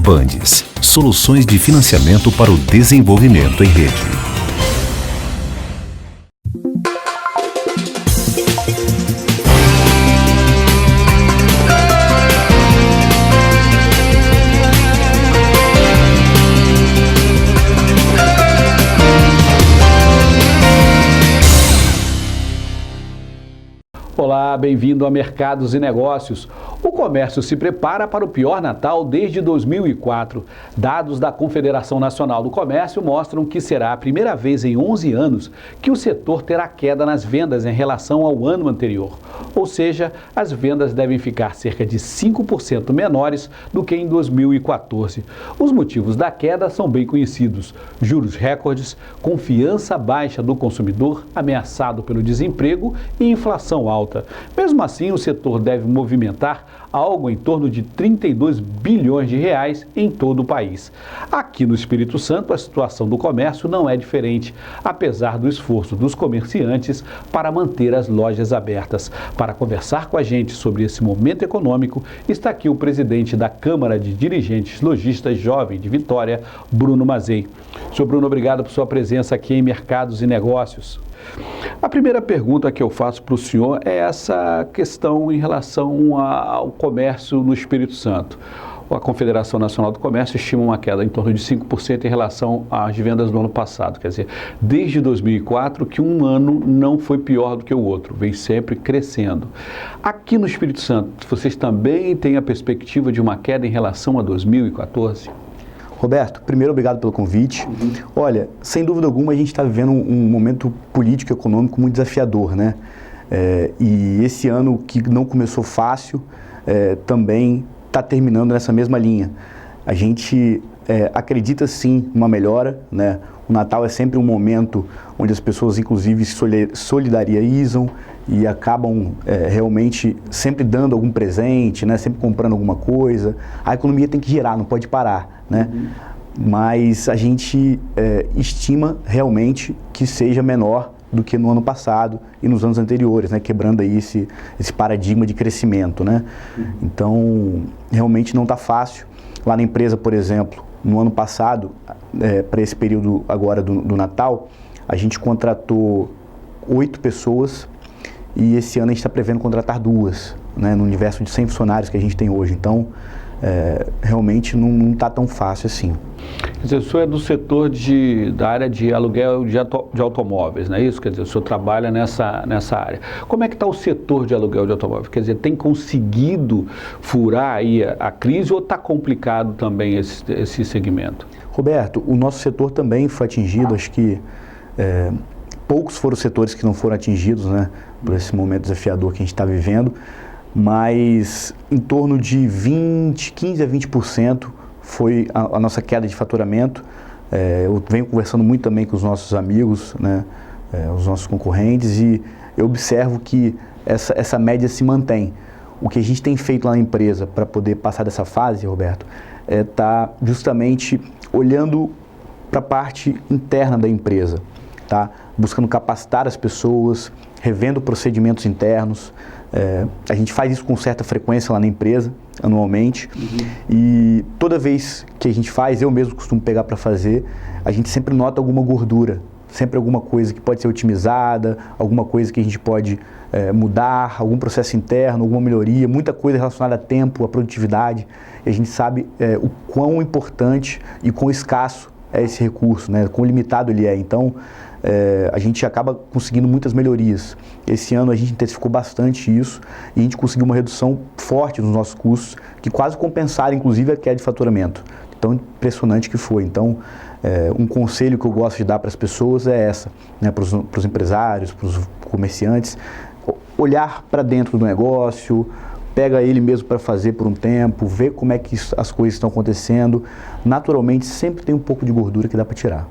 Bandes, soluções de financiamento para o desenvolvimento em rede. Olá, bem-vindo a Mercados e Negócios. O comércio se prepara para o pior Natal desde 2004. Dados da Confederação Nacional do Comércio mostram que será a primeira vez em 11 anos que o setor terá queda nas vendas em relação ao ano anterior. Ou seja, as vendas devem ficar cerca de 5% menores do que em 2014. Os motivos da queda são bem conhecidos: juros recordes, confiança baixa do consumidor ameaçado pelo desemprego e inflação alta. Mesmo assim, o setor deve movimentar algo em torno de 32 bilhões de reais em todo o país. Aqui no Espírito Santo, a situação do comércio não é diferente, apesar do esforço dos comerciantes para manter as lojas abertas. Para conversar com a gente sobre esse momento econômico, está aqui o presidente da Câmara de Dirigentes Lojistas Jovem de Vitória, Bruno Mazei. Senhor Bruno, obrigado por sua presença aqui em Mercados e Negócios. A primeira pergunta que eu faço para o senhor é essa questão em relação ao comércio no Espírito Santo. A Confederação Nacional do Comércio estima uma queda em torno de 5% em relação às vendas do ano passado. Quer dizer, desde 2004 que um ano não foi pior do que o outro, vem sempre crescendo. Aqui no Espírito Santo, vocês também têm a perspectiva de uma queda em relação a 2014? Roberto, primeiro, obrigado pelo convite. Olha, sem dúvida alguma, a gente está vivendo um momento político e econômico muito desafiador, né? E esse ano, que não começou fácil, também está terminando nessa mesma linha. A gente acredita, sim, numa melhora, né? O Natal é sempre um momento onde as pessoas, inclusive, se solidarizam e acabam realmente sempre dando algum presente, né? Sempre comprando alguma coisa. A economia tem que girar, não pode parar, né? Mas a gente estima realmente que seja menor do que no ano passado e nos anos anteriores, né? Quebrando aí esse paradigma de crescimento, né? Então, realmente não está fácil. Lá na empresa, por exemplo, no ano passado, para esse período agora do Natal, a gente contratou 8 pessoas e esse ano a gente está prevendo contratar 2, né, no universo de 100 funcionários que a gente tem hoje. Então, realmente não está tão fácil assim. Quer dizer, o senhor é do setor da área de aluguel de automóveis, não é isso? Quer dizer, o senhor trabalha nessa área. Como é que está o setor de aluguel de automóveis? Quer dizer, tem conseguido furar aí a crise ou está complicado também esse segmento? Roberto, o nosso setor também foi atingido, acho que poucos foram os setores que não foram atingidos, né, por esse momento desafiador que a gente está vivendo, mas em torno de 15 a 20% foi a nossa queda de faturamento. Eu venho conversando muito também com os nossos amigos, né, os nossos concorrentes, e eu observo que essa média se mantém. O que a gente tem feito lá na empresa para poder passar dessa fase, Roberto, tá justamente olhando para a parte interna da empresa, tá? Buscando capacitar as pessoas, revendo procedimentos internos. A gente faz isso com certa frequência lá na empresa, anualmente, e toda vez que a gente faz, eu mesmo costumo pegar para fazer, a gente sempre nota alguma gordura, sempre alguma coisa que pode ser otimizada, alguma coisa que a gente pode mudar, algum processo interno, alguma melhoria, muita coisa relacionada a tempo, a produtividade. E a gente sabe o quão importante e quão escasso é esse recurso, né? Quão limitado ele é. Então, a gente acaba conseguindo muitas melhorias. Esse ano a gente intensificou bastante isso e a gente conseguiu uma redução forte nos nossos custos, que quase compensaram, inclusive, a queda de faturamento. Tão impressionante que foi. Então, um conselho que eu gosto de dar para as pessoas é essa, né? Para os empresários, para os comerciantes, olhar para dentro do negócio, pega ele mesmo para fazer por um tempo, ver como é que as coisas estão acontecendo. Naturalmente, sempre tem um pouco de gordura que dá para tirar.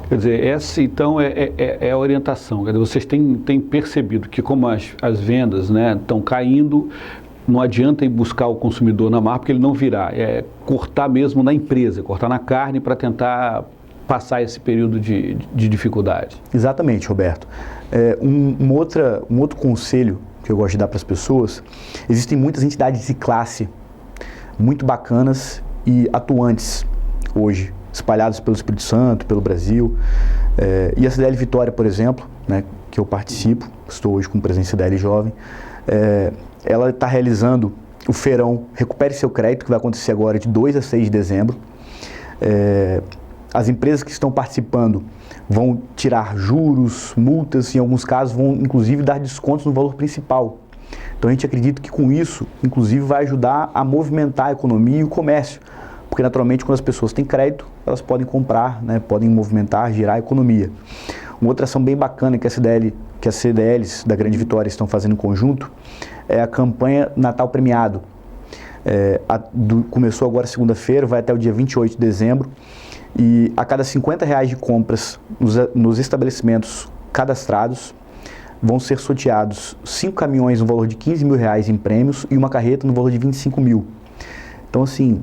Quer dizer, essa então é a orientação. Quer dizer, vocês têm percebido que como as vendas, né, estão caindo, não adianta ir buscar o consumidor na marca porque ele não virá. É cortar mesmo na empresa, cortar na carne para tentar passar esse período de dificuldade. Exatamente, Roberto. Um outro conselho que eu gosto de dar para as pessoas: existem muitas entidades de classe muito bacanas e atuantes hoje, espalhados pelo Espírito Santo, pelo Brasil. E a CDL Vitória, por exemplo, né, que eu participo, estou hoje com presença CDL Jovem, ela está realizando o feirão Recupere Seu Crédito, que vai acontecer agora de 2 a 6 de dezembro. As empresas que estão participando vão tirar juros, multas, em alguns casos vão inclusive dar descontos no valor principal. Então a gente acredita que com isso, inclusive, vai ajudar a movimentar a economia e o comércio, porque naturalmente quando as pessoas têm crédito, elas podem comprar, né, podem movimentar, girar a economia. Uma outra ação bem bacana que as CDLs da Grande Vitória estão fazendo em conjunto é a campanha Natal Premiado. Começou agora segunda-feira, vai até o dia 28 de dezembro, e a cada R$50 de compras nos estabelecimentos cadastrados, vão ser sorteados 5 caminhões no valor de R$15 mil em prêmios e uma carreta no valor de 25 mil. Então, assim,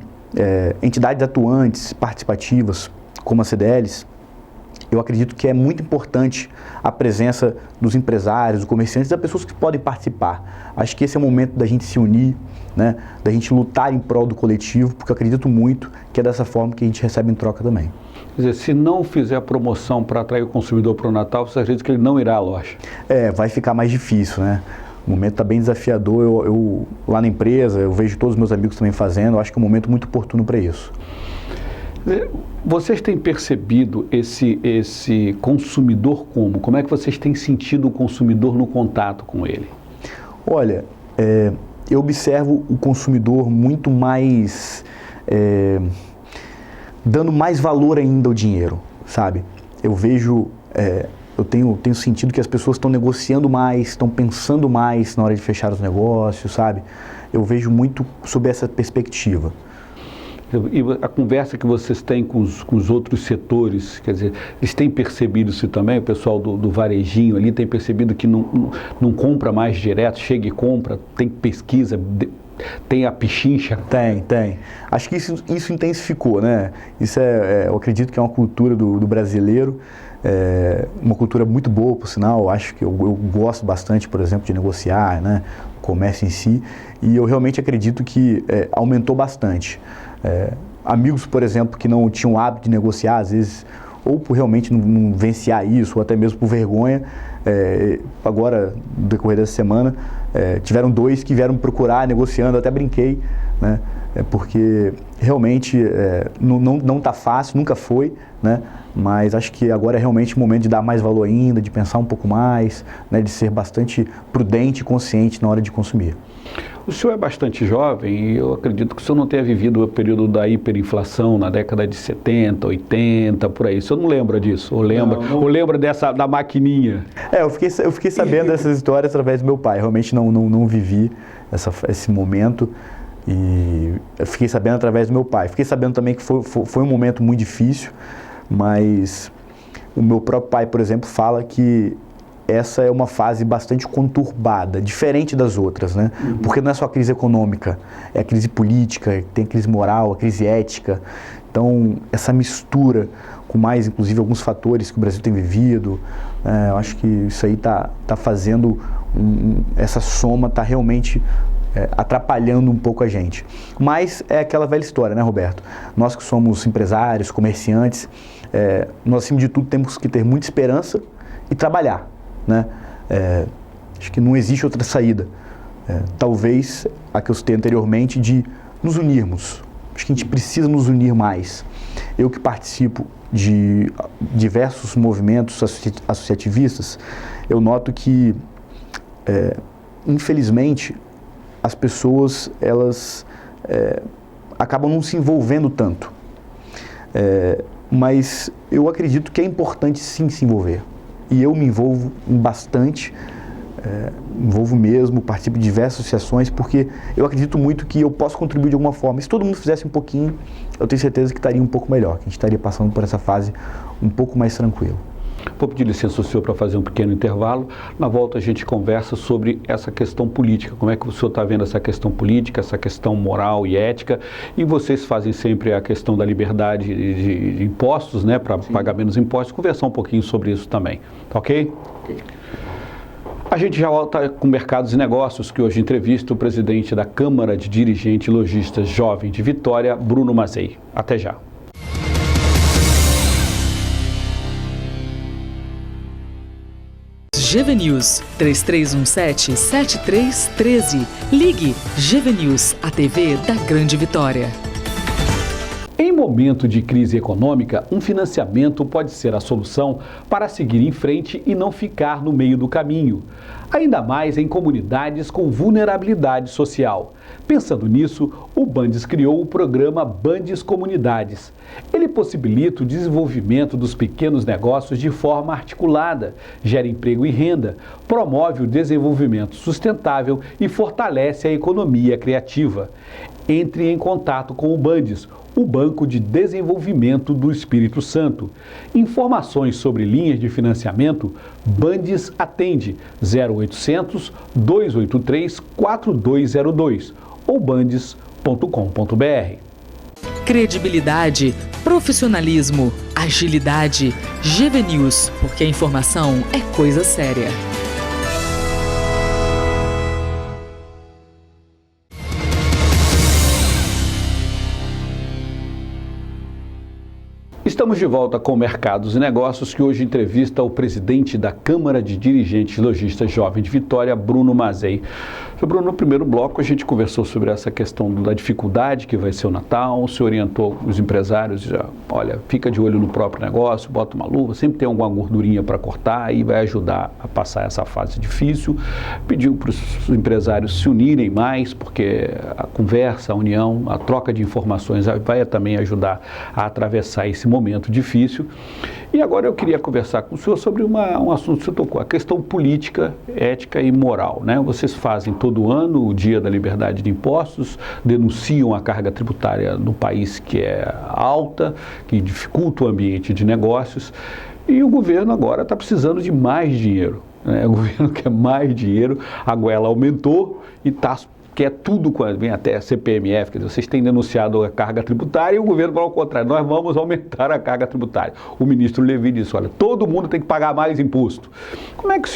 entidades atuantes, participativas, como as CDLs, eu acredito que é muito importante a presença dos empresários, dos comerciantes, das pessoas que podem participar. Acho que esse é o momento da gente se unir, né, da gente lutar em prol do coletivo, porque eu acredito muito que é dessa forma que a gente recebe em troca também. Quer dizer, se não fizer promoção para atrair o consumidor para o Natal, você acredita que ele não irá à loja? Vai ficar mais difícil, né? O momento está bem desafiador. Eu lá na empresa, eu vejo todos os meus amigos também fazendo, eu acho que é um momento muito oportuno para isso. Vocês têm percebido esse consumidor como? Como é que vocês têm sentido o consumidor no contato com ele? Olha, eu observo o consumidor muito mais, dando mais valor ainda ao dinheiro, sabe? Eu vejo, eu tenho sentido que as pessoas estão negociando mais, estão pensando mais na hora de fechar os negócios, sabe? Eu vejo muito sob essa perspectiva. E a conversa que vocês têm com os outros setores, quer dizer, eles têm percebido isso também? O pessoal do varejinho ali tem percebido que não compra mais direto, chega e compra, tem pesquisa, tem a pichincha? Tem. Acho que isso intensificou, né? Isso eu acredito que é uma cultura do brasileiro, uma cultura muito boa, por sinal. Acho que eu gosto bastante, por exemplo, de negociar, né? O comércio em si, e eu realmente acredito que aumentou bastante. Amigos, por exemplo, que não tinham o hábito de negociar, às vezes, ou por realmente não venciar isso, ou até mesmo por vergonha, agora, no decorrer dessa semana, tiveram 2 que vieram me procurar negociando, eu até brinquei, né? Porque realmente não está fácil, nunca foi, né? Mas acho que agora é realmente o momento de dar mais valor ainda, de pensar um pouco mais, né? De ser bastante prudente e consciente na hora de consumir. O senhor é bastante jovem e eu acredito que o senhor não tenha vivido o período da hiperinflação na década de 70, 80, por aí. O senhor não lembra disso? Ou lembra da maquininha? Eu fiquei sabendo dessas histórias através do meu pai. Realmente não vivi esse momento e eu fiquei sabendo através do meu pai. Fiquei sabendo também que foi um momento muito difícil, mas o meu próprio pai, por exemplo, fala que essa é uma fase bastante conturbada, diferente das outras, né? Porque não é só a crise econômica, é a crise política, tem a crise moral, a crise ética. Então, essa mistura com mais, inclusive, alguns fatores que o Brasil tem vivido, eu acho que isso aí tá fazendo, essa soma está realmente atrapalhando um pouco a gente. Mas é aquela velha história, né, Roberto? Nós que somos empresários, comerciantes, nós, acima de tudo, temos que ter muita esperança e trabalhar, né? Acho que não existe outra saída. Talvez a que eu citei anteriormente de nos unirmos. Acho que a gente precisa nos unir mais. Eu que participo de diversos movimentos associativistas, eu noto que, infelizmente, as pessoas elas acabam não se envolvendo tanto. Mas eu acredito que é importante sim se envolver. E eu me envolvo bastante, envolvo mesmo, participo de diversas associações, porque eu acredito muito que eu posso contribuir de alguma forma. Se todo mundo fizesse um pouquinho, eu tenho certeza que estaria um pouco melhor, que a gente estaria passando por essa fase um pouco mais tranquilo. Vou pedir licença ao senhor para fazer um pequeno intervalo. Na volta a gente conversa sobre essa questão política. Como é que o senhor está vendo essa questão política, essa questão moral e ética? E vocês fazem sempre a questão da liberdade de impostos, né, para pagar menos impostos. Conversar um pouquinho sobre isso também. Tá ok? A gente já volta com Mercados e Negócios, que hoje entrevista o presidente da Câmara de Dirigentes e Lojistas Jovem de Vitória, Bruno Mazei. Até já. GV News 3317-7313. Ligue GV News, a TV da Grande Vitória. Em momento de crise econômica, um financiamento pode ser a solução para seguir em frente e não ficar no meio do caminho. Ainda mais em comunidades com vulnerabilidade social. Pensando nisso, o Bandes criou o programa Bandes Comunidades. Ele possibilita o desenvolvimento dos pequenos negócios de forma articulada, gera emprego e renda, promove o desenvolvimento sustentável e fortalece a economia criativa. Entre em contato com o Bandes, o Banco de Desenvolvimento do Espírito Santo. Informações sobre linhas de financiamento, Bandes atende 0800 283 4202 ou bandes.com.br. Credibilidade, profissionalismo, agilidade. GV News, porque a informação é coisa séria. Estamos de volta com Mercados e Negócios, que hoje entrevista o presidente da Câmara de Dirigentes e Lojistas Jovem de Vitória, Bruno Mazei. Bruno, no primeiro bloco a gente conversou sobre essa questão da dificuldade que vai ser o Natal, o senhor orientou os empresários, olha, fica de olho no próprio negócio, bota uma luva, sempre tem alguma gordurinha para cortar e vai ajudar a passar essa fase difícil. Pediu para os empresários se unirem mais, porque a conversa, a união, a troca de informações vai também ajudar a atravessar esse momento difícil. E agora eu queria conversar com o senhor sobre um assunto que o senhor tocou, a questão política, ética e moral, né? Vocês fazem todo ano o Dia da Liberdade de Impostos, denunciam a carga tributária no país que é alta, que dificulta o ambiente de negócios, e o governo agora está precisando de mais dinheiro, né? O governo quer mais dinheiro, a goela aumentou e quer tudo, vem até a CPMF, quer dizer, vocês têm denunciado a carga tributária e o governo vai ao contrário, nós vamos aumentar a carga tributária. O ministro Levi disse, olha, todo mundo tem que pagar mais imposto. Como é que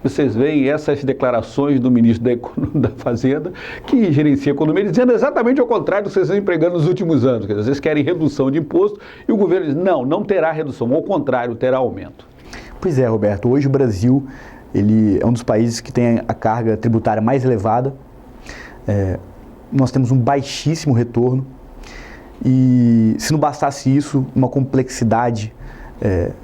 vocês veem essas declarações do ministro da Fazenda, que gerencia a economia, dizendo exatamente ao contrário do que vocês estão empregando nos últimos anos? Quer dizer, vocês querem redução de imposto e o governo diz, não terá redução, ao contrário, terá aumento. Pois é, Roberto, hoje o Brasil ele é um dos países que tem a carga tributária mais elevada. Nós temos um baixíssimo retorno e, se não bastasse isso, uma complexidade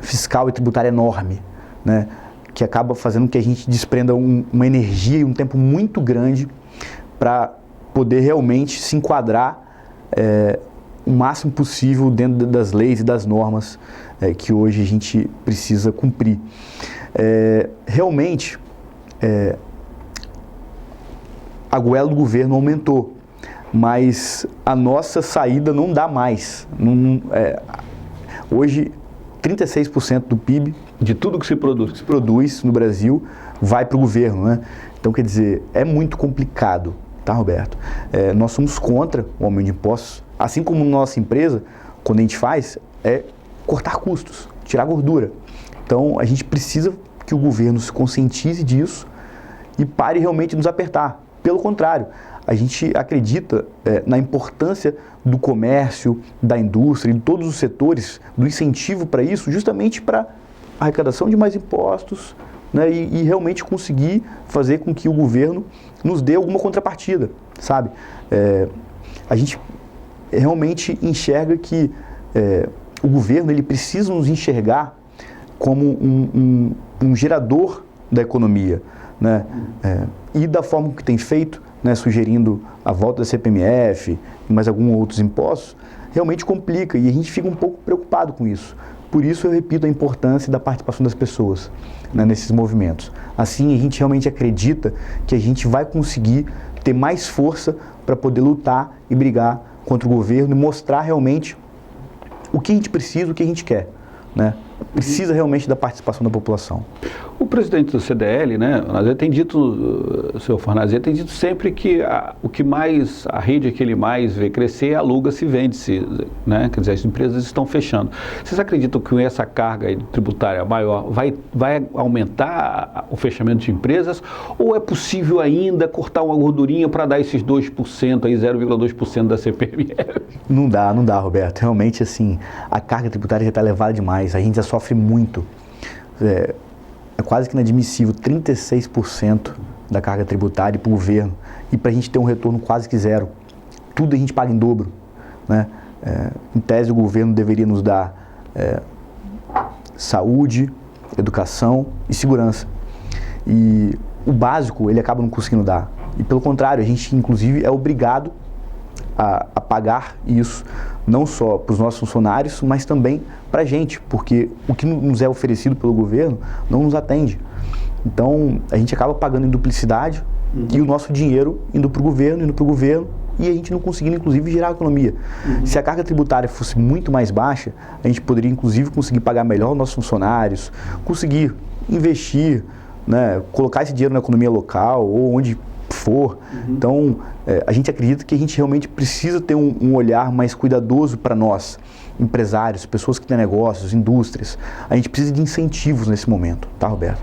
fiscal e tributária enorme, né, que acaba fazendo que a gente desprenda uma energia e um tempo muito grande para poder realmente se enquadrar o máximo possível dentro das leis e das normas que hoje a gente precisa cumprir. Realmente, a goela do governo aumentou, mas a nossa saída não dá mais. Hoje, 36% do PIB, de tudo que se produz no Brasil, vai para o governo, né? Então, quer dizer, é muito complicado, tá, Roberto? Nós somos contra o aumento de impostos, assim como nossa empresa, quando a gente faz, é cortar custos, tirar gordura. Então, a gente precisa que o governo se conscientize disso e pare realmente de nos apertar. Pelo contrário, a gente acredita na importância do comércio, da indústria e de todos os setores, do incentivo para isso, justamente para a arrecadação de mais impostos, né, e realmente conseguir fazer com que o governo nos dê alguma contrapartida, sabe? A gente realmente enxerga que o governo ele precisa nos enxergar como um gerador da economia, né? E da forma que tem feito, né, sugerindo a volta da CPMF e mais alguns outros impostos, realmente complica e a gente fica um pouco preocupado com isso. Por isso eu repito a importância da participação das pessoas, né, nesses movimentos. Assim a gente realmente acredita que a gente vai conseguir ter mais força para poder lutar e brigar contra o governo e mostrar realmente o que a gente precisa, o que a gente quer, né? Precisa realmente da participação da população. O presidente do CDL, né, tem dito, o senhor Fornazier, tem dito sempre que a rede que ele mais vê crescer, aluga-se e vende-se, né? Quer dizer, as empresas estão fechando. Vocês acreditam que essa carga aí tributária maior vai aumentar o fechamento de empresas, ou é possível ainda cortar uma gordurinha para dar esses 2%, aí 0,2% da CPMF? Não dá, Roberto. Realmente, assim, a carga tributária já está elevada demais, a gente já sofre muito. É quase que inadmissível, 36% da carga tributária para o governo, e para a gente ter um retorno quase que zero. Tudo a gente paga em dobro, né? Em tese, o governo deveria nos dar saúde, educação e segurança. E o básico ele acaba não conseguindo dar. E pelo contrário, a gente inclusive é obrigado a pagar isso, não só para os nossos funcionários, mas também para a gente, porque o que nos é oferecido pelo governo não nos atende. Então, a gente acaba pagando em duplicidade e o nosso dinheiro indo para o governo, e a gente não conseguindo, inclusive, gerar a economia. Se a carga tributária fosse muito mais baixa, a gente poderia, inclusive, conseguir pagar melhor os nossos funcionários, conseguir investir, né, colocar esse dinheiro na economia local ou onde for. Então, a gente acredita que a gente realmente precisa ter um olhar mais cuidadoso para nós, empresários, pessoas que têm negócios, indústrias. A gente precisa de incentivos nesse momento, tá, Roberto?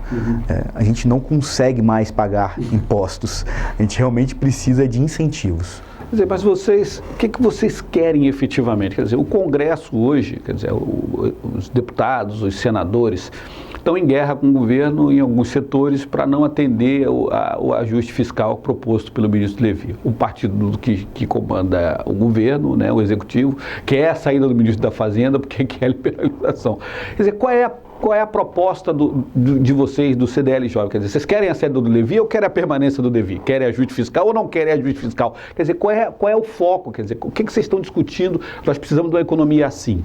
A gente não consegue mais pagar impostos, a gente realmente precisa de incentivos. Quer dizer, mas vocês, o que vocês querem efetivamente? Quer dizer, o Congresso hoje, quer dizer, os deputados, os senadores, estão em guerra com o governo em alguns setores para não atender o ajuste fiscal proposto pelo ministro Levi. O partido que comanda o governo, né, o executivo, quer a saída do ministro da Fazenda porque quer a liberalização. Quer dizer, qual é a proposta de vocês, do CDL Jovem? Quer dizer, vocês querem a saída do Levi ou querem a permanência do Levi? Querem ajuste fiscal ou não querem ajuste fiscal? Quer dizer, qual é o foco? Quer dizer, o que vocês estão discutindo? Nós precisamos de uma economia assim.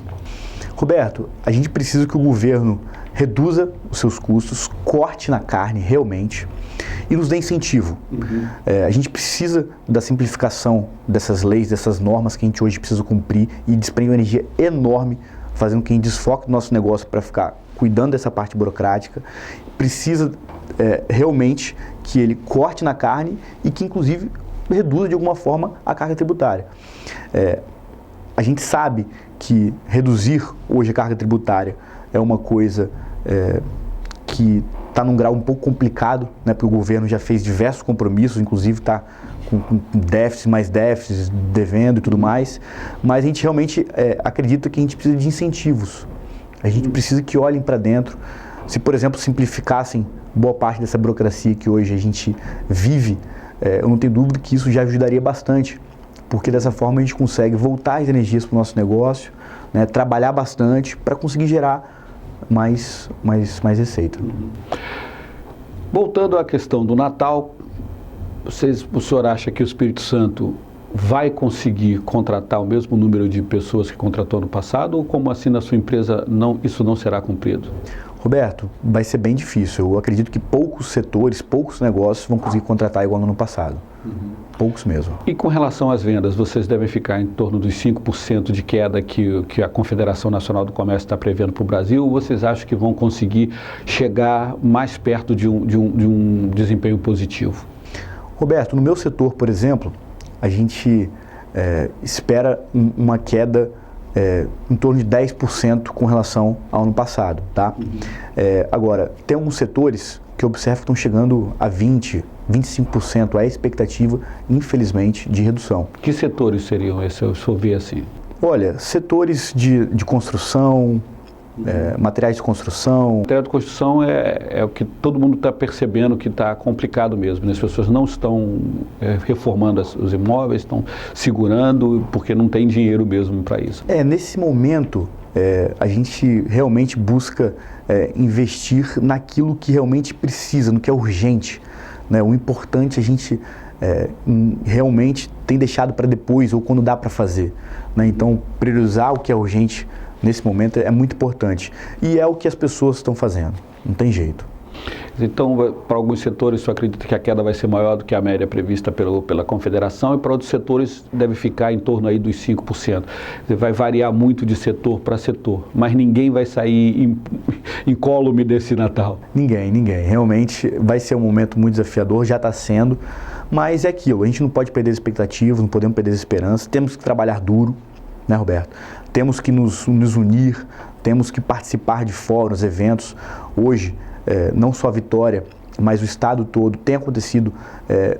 Roberto, a gente precisa que o governo reduza os seus custos, corte na carne realmente e nos dê incentivo. A gente precisa da simplificação dessas leis, dessas normas que a gente hoje precisa cumprir, e desprende uma energia enorme, fazendo com que a gente desfoque o nosso negócio para ficar cuidando dessa parte burocrática. Precisa realmente que ele corte na carne e que inclusive reduza de alguma forma a carga tributária. A gente sabe que reduzir hoje a carga tributária é uma coisa que está num grau um pouco complicado, né, porque o governo já fez diversos compromissos, inclusive está com déficits, mais déficits, devendo e tudo mais, mas a gente realmente acredita que a gente precisa de incentivos. A gente precisa que olhem para dentro. Se, por exemplo, simplificassem boa parte dessa burocracia que hoje a gente vive, eu não tenho dúvida que isso já ajudaria bastante, porque dessa forma a gente consegue voltar as energias para o nosso negócio, né, trabalhar bastante para conseguir gerar mais receita. Voltando à questão do Natal, o senhor acha que o Espírito Santo vai conseguir contratar o mesmo número de pessoas que contratou no passado, ou como assim na sua empresa isso não será cumprido? Roberto, vai ser bem difícil. Eu acredito que poucos setores, poucos negócios vão conseguir contratar igual no ano passado. Poucos mesmo. E com relação às vendas, vocês devem ficar em torno dos 5% de queda que a Confederação Nacional do Comércio está prevendo para o Brasil, ou vocês acham que vão conseguir chegar mais perto de um desempenho positivo? Roberto, no meu setor, por exemplo, a gente espera uma queda em torno de 10% com relação ao ano passado, tá? Agora, tem alguns setores que eu observo que estão chegando a 20%, 25% é a expectativa, infelizmente, de redução. Que setores seriam esses, se eu souber assim? Olha, setores de construção, materiais de construção. Material de construção é o que todo mundo está percebendo que está complicado mesmo, né? As pessoas não estão reformando os imóveis, estão segurando porque não tem dinheiro mesmo para isso. Nesse momento, a gente realmente busca investir naquilo que realmente precisa, no que é urgente, né? O importante a gente realmente tem deixado para depois ou quando dá para fazer, né? Então, priorizar o que é urgente nesse momento é muito importante. E é o que as pessoas estão fazendo, não tem jeito. Então, para alguns setores, você acredita que a queda vai ser maior do que a média prevista pela Confederação, e para outros setores deve ficar em torno aí dos 5%. Vai variar muito de setor para setor, mas ninguém vai sair incólume desse Natal. Ninguém. Realmente vai ser um momento muito desafiador, já está sendo, mas é aquilo, a gente não pode perder as expectativas, não podemos perder as esperanças, temos que trabalhar duro, né, Roberto? Temos que nos unir, temos que participar de fóruns, eventos. Hoje, não só a Vitória, mas o estado todo, tem acontecido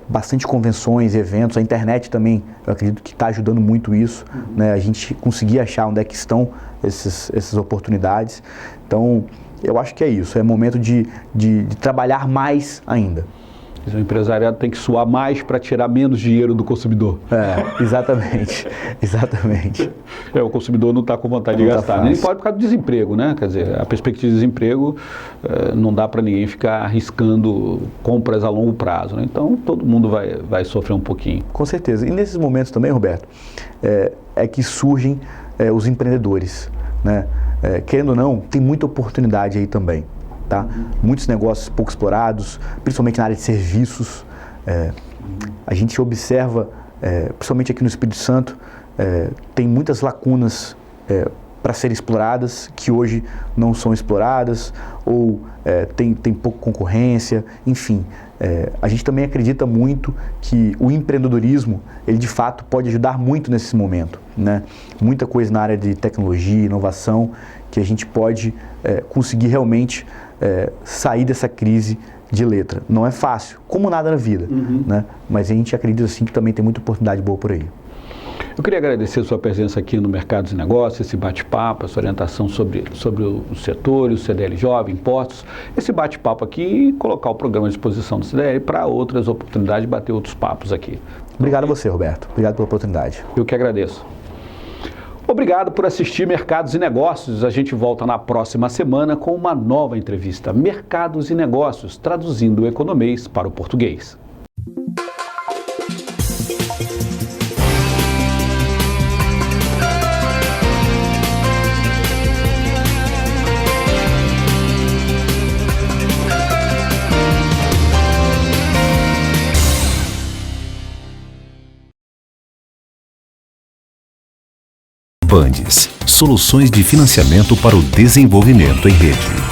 bastante convenções, eventos, a internet também, eu acredito que está ajudando muito isso, né? A gente conseguir achar onde é que estão essas oportunidades. Então, eu acho que é isso, é momento de trabalhar mais ainda. O empresariado tem que suar mais para tirar menos dinheiro do consumidor. Exatamente. O consumidor não está com vontade de gastar. Nem pode por causa do desemprego, né? Quer dizer, a perspectiva de desemprego não dá para ninguém ficar arriscando compras a longo prazo, né? Então, todo mundo vai sofrer um pouquinho. Com certeza. E nesses momentos também, Roberto, é que surgem os empreendedores, né? Querendo ou não, tem muita oportunidade aí também. Tá? Muitos negócios pouco explorados, principalmente na área de serviços. A gente observa, principalmente aqui no Espírito Santo, tem muitas lacunas para serem exploradas, que hoje não são exploradas, ou tem pouca concorrência, enfim. A gente também acredita muito que o empreendedorismo, ele de fato pode ajudar muito nesse momento, né? Muita coisa na área de tecnologia, inovação, que a gente pode conseguir realmente sair dessa crise de letra. Não é fácil, como nada na vida, né? Mas a gente acredita assim que também tem muita oportunidade boa por aí. Eu queria agradecer a sua presença aqui no Mercados e Negócios, esse bate-papo, a sua orientação sobre os setores, o CDL Jovem, impostos, esse bate-papo aqui e colocar o programa à disposição do CDL para outras oportunidades, bater outros papos aqui. Obrigado a você, Roberto. Obrigado pela oportunidade. Eu que agradeço. Obrigado por assistir Mercados e Negócios. A gente volta na próxima semana com uma nova entrevista. Mercados e Negócios, traduzindo o economês para o português. Bandes, soluções de financiamento para o desenvolvimento em rede.